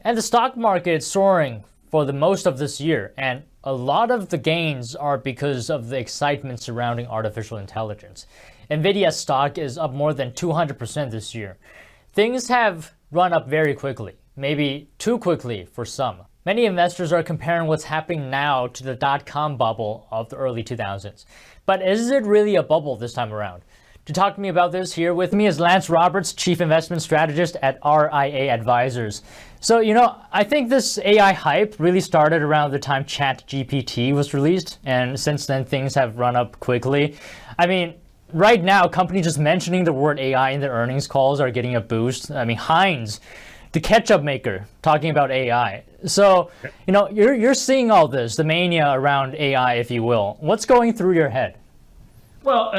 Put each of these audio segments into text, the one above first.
And the stock market is soaring for the most of this year, and a lot of the gains are because of the excitement surrounding artificial intelligence. Nvidia stock is up more than 200% this year. Things have run up very quickly, maybe too quickly for some. Many investors are comparing what's happening now to the dot-com bubble of the early 2000s. But is it really a bubble this time around? To talk to me about this, here with me is Lance Roberts, Chief Investment Strategist at RIA Advisors. So, I think this AI hype really started around the time ChatGPT was released, and since then things have run up quickly. I mean, right now, companies just mentioning the word AI in their earnings calls are getting a boost. I mean, Heinz, the ketchup maker, talking about AI. So, you're seeing all this, the mania around AI, if you will. What's going through your head? Well,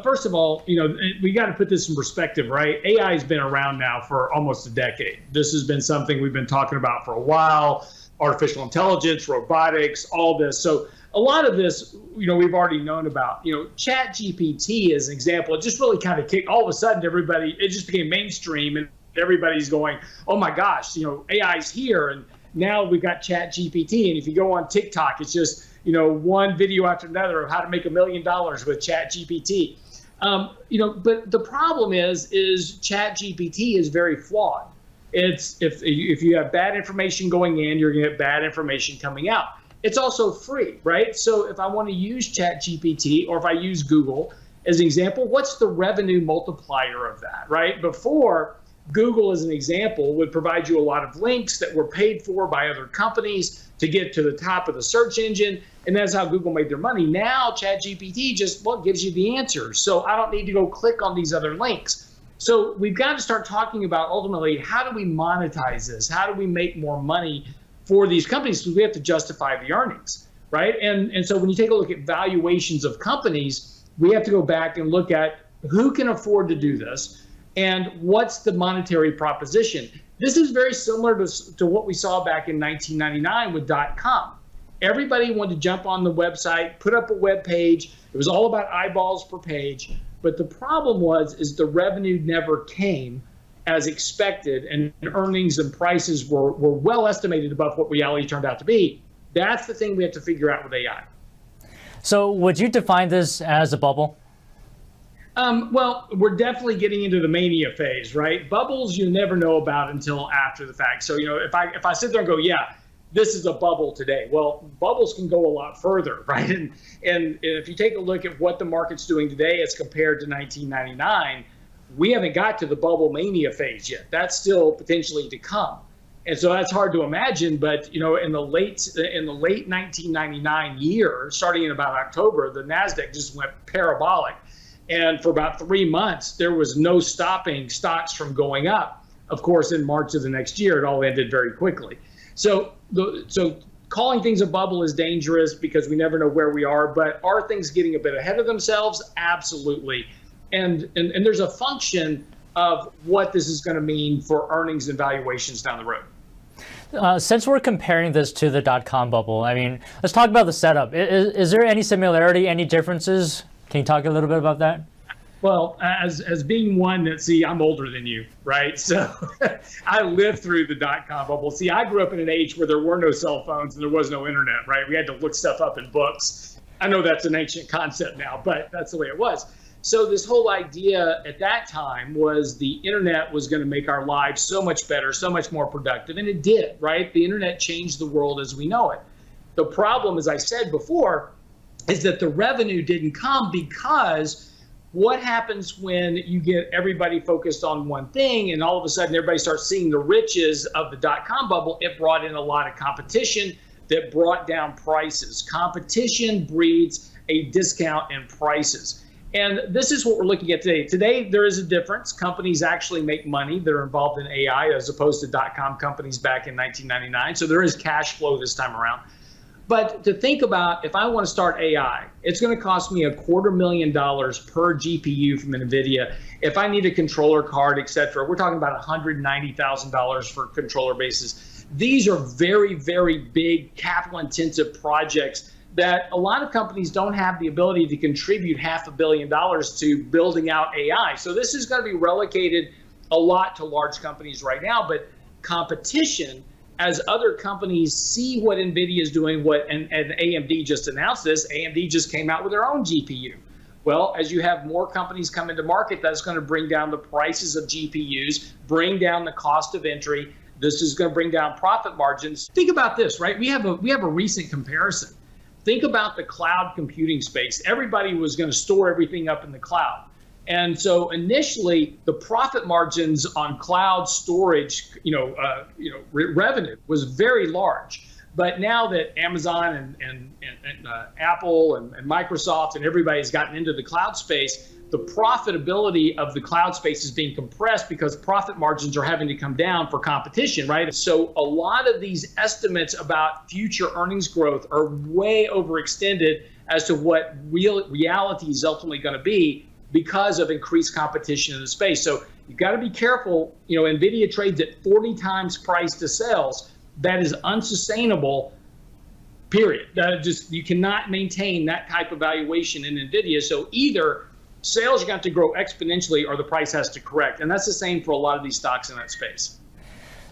first of all, we got to put this in perspective, right? AI has been around now for almost a decade. This has been something we've been talking about for a while. Artificial intelligence, robotics, all this. So a lot of this, we've already known about. ChatGPT is an example. It just really kind of kicked, all of a sudden, it just became mainstream, and everybody's going, oh my gosh, AI's here, and now we've got ChatGPT. And if you go on TikTok, it's just one video after another of how to make $1 million with ChatGPT. But the problem is ChatGPT is very flawed. It's if you have bad information going in, you're going to get bad information coming out. It's also free, right? So if I want to use ChatGPT, or if I use Google as an example, what's the revenue multiplier of that, right? Before, Google, as an example, would provide you a lot of links that were paid for by other companies to get to the top of the search engine, and that's how Google made their money. Now, ChatGPT just gives you the answers, so I don't need to go click on these other links. So we've got to start talking about, ultimately, how do we monetize this? How do we make more money for these companies? Because we have to justify the earnings, right? And so when you take a look at valuations of companies, we have to go back and look at who can afford to do this, and what's the monetary proposition. This is very similar to what we saw back in 1999 with .com. Everybody wanted to jump on the website, put up a web page. It was all about eyeballs per page. But the problem is the revenue never came as expected, and earnings and prices were well estimated above what reality turned out to be. That's the thing we have to figure out with AI. So would you define this as a bubble? Well, we're definitely getting into the mania phase, right? Bubbles you never know about until after the fact. So, if I sit there and go, yeah, this is a bubble today. Well, bubbles can go a lot further, right? And if you take a look at what the market's doing today as compared to 1999, we haven't got to the bubble mania phase yet. That's still potentially to come. And so that's hard to imagine, but in the late 1999 year, starting in about October, the Nasdaq just went parabolic. And for about 3 months, there was no stopping stocks from going up. Of course, in March of the next year, it all ended very quickly. So calling things a bubble is dangerous because we never know where we are. But are things getting a bit ahead of themselves? Absolutely. And there's a function of what this is going to mean for earnings and valuations down the road. Since we're comparing this to the dot-com bubble, I mean, let's talk about the setup. Is there any similarity, any differences? Can you talk a little bit about that? Well, as being one that, I'm older than you, right? So I lived through the dot-com bubble. I grew up in an age where there were no cell phones and there was no internet, right? We had to look stuff up in books. I know that's an ancient concept now, but that's the way it was. So this whole idea at that time was the internet was going to make our lives so much better, so much more productive, and it did, right? The internet changed the world as we know it. The problem, as I said before, is that the revenue didn't come because what happens when you get everybody focused on one thing and all of a sudden everybody starts seeing the riches of the dot-com bubble? It brought in a lot of competition that brought down prices. Competition breeds a discount in prices. And this is what we're looking at today. Today, there is a difference. Companies actually make money that are involved in AI as opposed to dot-com companies back in 1999. So there is cash flow this time around. But to think about, if I want to start AI, it's going to cost me $250,000 per GPU from NVIDIA. If I need a controller card, et cetera, we're talking about $190,000 for controller bases. These are very, very big capital-intensive projects that a lot of companies don't have the ability to contribute $500 million to building out AI. So this is going to be relegated a lot to large companies right now, but competition as other companies see what NVIDIA is doing, and AMD just announced this, AMD just came out with their own GPU. Well, as you have more companies come into market, that's going to bring down the prices of GPUs, bring down the cost of entry. This is going to bring down profit margins. Think about this, right? We have a recent comparison. Think about the cloud computing space. Everybody was going to store everything up in the cloud. And so initially, the profit margins on cloud storage, revenue was very large. But now that Amazon and Apple and Microsoft and everybody's gotten into the cloud space, the profitability of the cloud space is being compressed because profit margins are having to come down for competition, right? So a lot of these estimates about future earnings growth are way overextended as to what reality is ultimately going to be because of increased competition in the space. So you've got to be careful. NVIDIA trades at 40 times price to sales. That is unsustainable, period. You cannot maintain that type of valuation in NVIDIA. So either sales are going to grow exponentially or the price has to correct. And that's the same for a lot of these stocks in that space.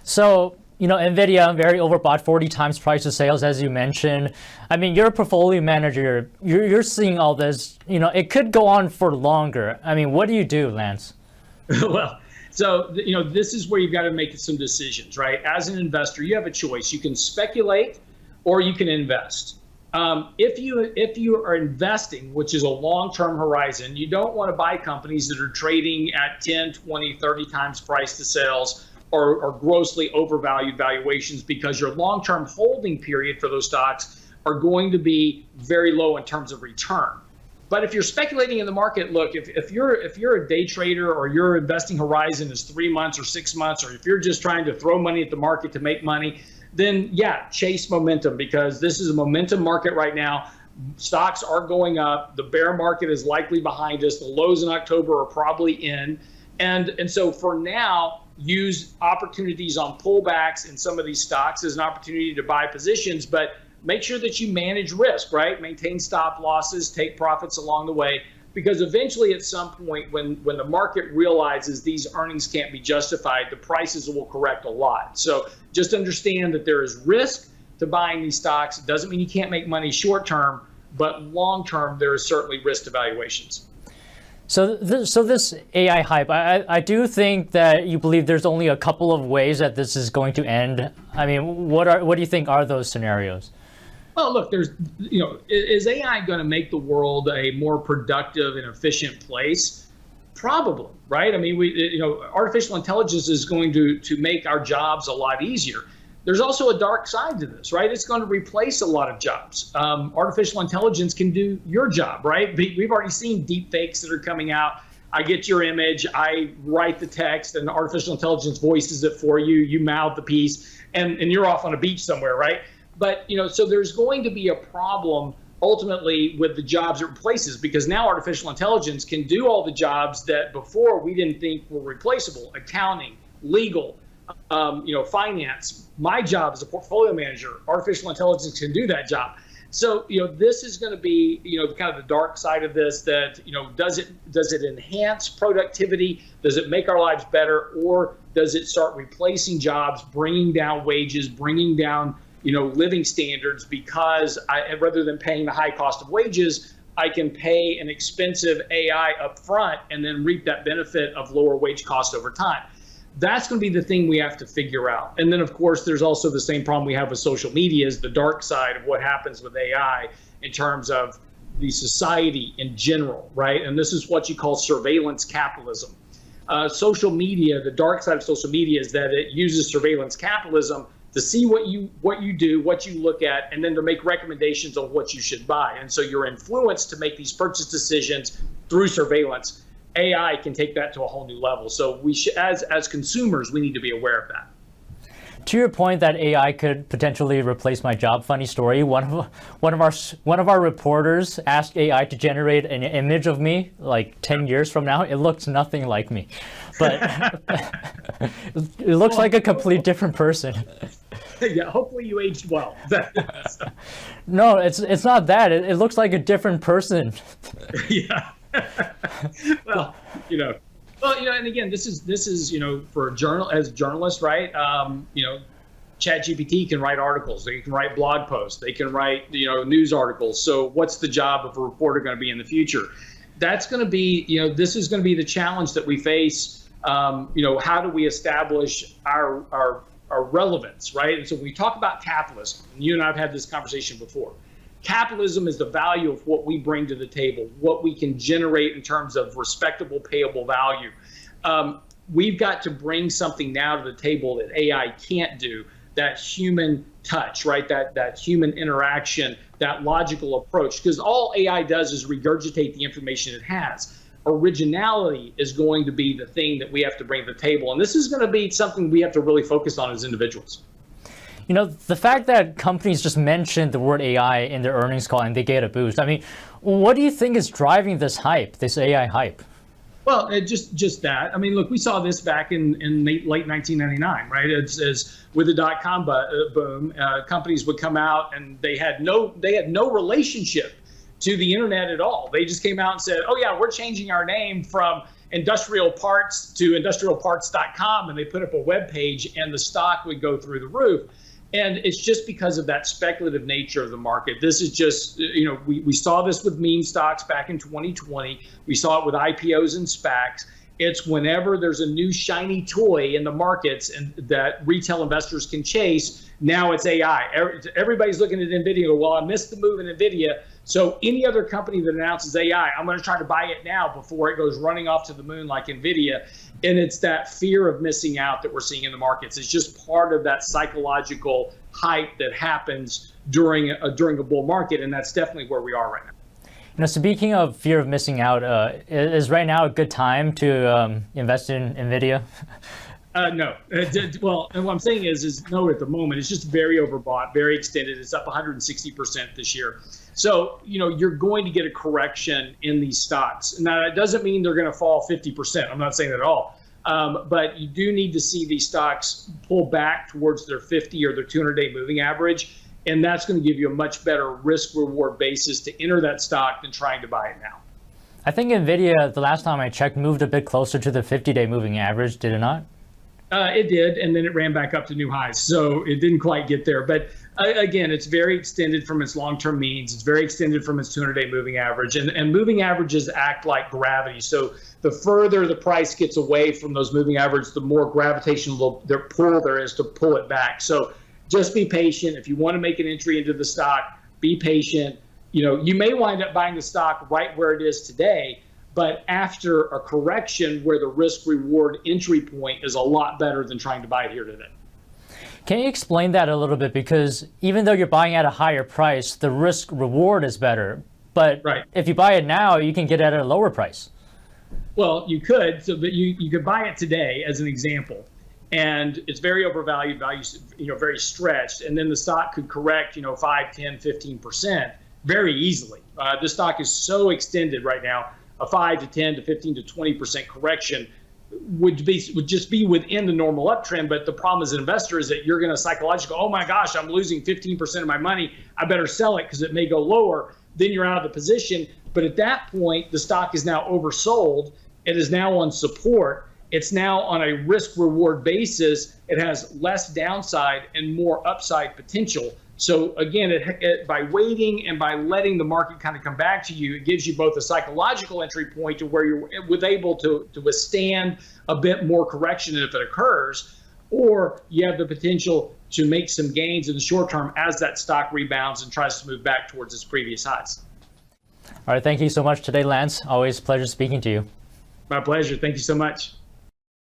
So, NVIDIA, very overbought, 40 times price to sales, as you mentioned. I mean, you're a portfolio manager. You're seeing all this. It could go on for longer. I mean, what do you do, Lance? Well, so, this is where you've got to make some decisions, right? As an investor, you have a choice. You can speculate or you can invest. If you are investing, which is a long-term horizon, you don't want to buy companies that are trading at 10, 20, 30 times price to sales or grossly overvalued valuations, because your long-term holding period for those stocks are going to be very low in terms of return. But if you're speculating in the market, look, if you're a day trader or your investing horizon is 3 months or 6 months, or if you're just trying to throw money at the market to make money, then yeah, chase momentum, because this is a momentum market right now. Stocks are going up. The bear market is likely behind us. The lows in October are probably in. And so for now, use opportunities on pullbacks in some of these stocks as an opportunity to buy positions, but make sure that you manage risk, right? Maintain stop losses, take profits along the way, because eventually at some point when the market realizes these earnings can't be justified, the prices will correct a lot. So just understand that there is risk to buying these stocks. It doesn't mean you can't make money short term, but long term, there is certainly risk to valuations. So this AI hype, I do think that you believe there's only a couple of ways that this is going to end. I mean, what do you think are those scenarios? Well, look, is AI going to make the world a more productive and efficient place? Probably, right? I mean, artificial intelligence is going to make our jobs a lot easier. There's also a dark side to this, right? It's going to replace a lot of jobs. Artificial intelligence can do your job, right? We've already seen deep fakes that are coming out. I get your image, I write the text, and artificial intelligence voices it for you. You mouth the piece, and you're off on a beach somewhere, right? But, so there's going to be a problem ultimately with the jobs it replaces, because now artificial intelligence can do all the jobs that before we didn't think were replaceable: accounting, legal, finance. My job as a portfolio manager, artificial intelligence can do that job. So, this is going to be, kind of the dark side of this, that, does it enhance productivity? Does it make our lives better? Or does it start replacing jobs, bringing down wages, bringing down living standards, because rather than paying the high cost of wages, I can pay an expensive AI up front and then reap that benefit of lower wage costs over time. That's going to be the thing we have to figure out. And then, of course, there's also the same problem we have with social media, is the dark side of what happens with AI in terms of the society in general, right? And this is what you call surveillance capitalism. Social media, the dark side of social media is that it uses surveillance capitalism to see what you do, what you look at, and then to make recommendations on what you should buy. And so you're influenced to make these purchase decisions through surveillance. AI can take that to a whole new level. So we should, as consumers, we need to be aware of that. To your point that AI could potentially replace my job, funny story. One of our reporters asked AI to generate an image of me like 10 years from now. It looks nothing like me, but it looks like a complete different person. Yeah, hopefully you aged well. No, it's not that. It looks like a different person. Yeah. Well, and again, this is for as journalists, right? ChatGPT can write articles, they can write blog posts, they can write news articles. So what's the job of a reporter going to be in the future? That's going to be, this is going to be the challenge that we face. How do we establish our relevance, right? And so when we talk about capitalism, and you and I have had this conversation before, capitalism is the value of what we bring to the table, what we can generate in terms of respectable, payable value. We've got to bring something now to the table that AI can't do, that human touch, right? That human interaction, that logical approach, because all AI does is regurgitate the information it has. Originality is going to be the thing that we have to bring to the table. And this is going to be something we have to really focus on as individuals. The fact that companies just mentioned the word AI in their earnings call and they get a boost, I mean, what do you think is driving this hype, this AI hype? Well, just that. I mean, look, we saw this back in late 1999, right? As with the dot-com boom, companies would come out and they had no relationship to the internet at all. They just came out and said, "Oh yeah, we're changing our name from industrial parts to industrialparts.com," and they put up a web page, and the stock would go through the roof. And it's just because of that speculative nature of the market. This is just, we saw this with meme stocks back in 2020. We saw it with IPOs and SPACs. It's whenever there's a new shiny toy in the markets and that retail investors can chase, now it's AI. Everybody's looking at NVIDIA. Well, I missed the move in NVIDIA. So any other company that announces AI, I'm going to try to buy it now before it goes running off to the moon like NVIDIA. And it's that fear of missing out that we're seeing in the markets. It's just part of that psychological hype that happens during a bull market. And that's definitely where we are right now. Speaking of fear of missing out, is right now a good time to invest in NVIDIA? No. Well, and what I'm saying is no at the moment. It's just very overbought, very extended. It's up 160% this year. So, you're going to get a correction in these stocks. Now, that doesn't mean they're going to fall 50%. I'm not saying that at all. But you do need to see these stocks pull back towards their 50 or their 200-day moving average. And that's going to give you a much better risk-reward basis to enter that stock than trying to buy it now. I think NVIDIA, the last time I checked, moved a bit closer to the 50-day moving average, did it not? It did, and then it ran back up to new highs. So it didn't quite get there. But again, it's very extended from its long-term means. It's very extended from its 200-day moving average. And moving averages act like gravity. So the further the price gets away from those moving averages, the more gravitational pull there is to pull it back. So just be patient. If you want to make an entry into the stock, be patient. You may wind up buying the stock right where it is today, but after a correction where the risk-reward entry point is a lot better than trying to buy it here today. Can you explain that a little bit? Because even though you're buying at a higher price, the risk-reward is better. But if you buy it now, you can get it at a lower price. Well, you could. But you could buy it today as an example. And it's very overvalued, very stretched. And then the stock could correct, 5, 10, 15% very easily. The stock is so extended right now. A 5 to 10 to 15 to 20% correction would just be within the normal uptrend. But the problem as an investor is that you're going to psychologically, oh my gosh, I'm losing 15% of my money. I better sell it because it may go lower. Then you're out of the position. But at that point, the stock is now oversold. It is now on support. It's now on a risk reward basis. It has less downside and more upside potential. So again, by waiting and by letting the market kind of come back to you, it gives you both a psychological entry point to where you're able to withstand a bit more correction if it occurs, or you have the potential to make some gains in the short term as that stock rebounds and tries to move back towards its previous highs. All right, thank you so much today, Lance. Always a pleasure speaking to you. My pleasure. Thank you so much.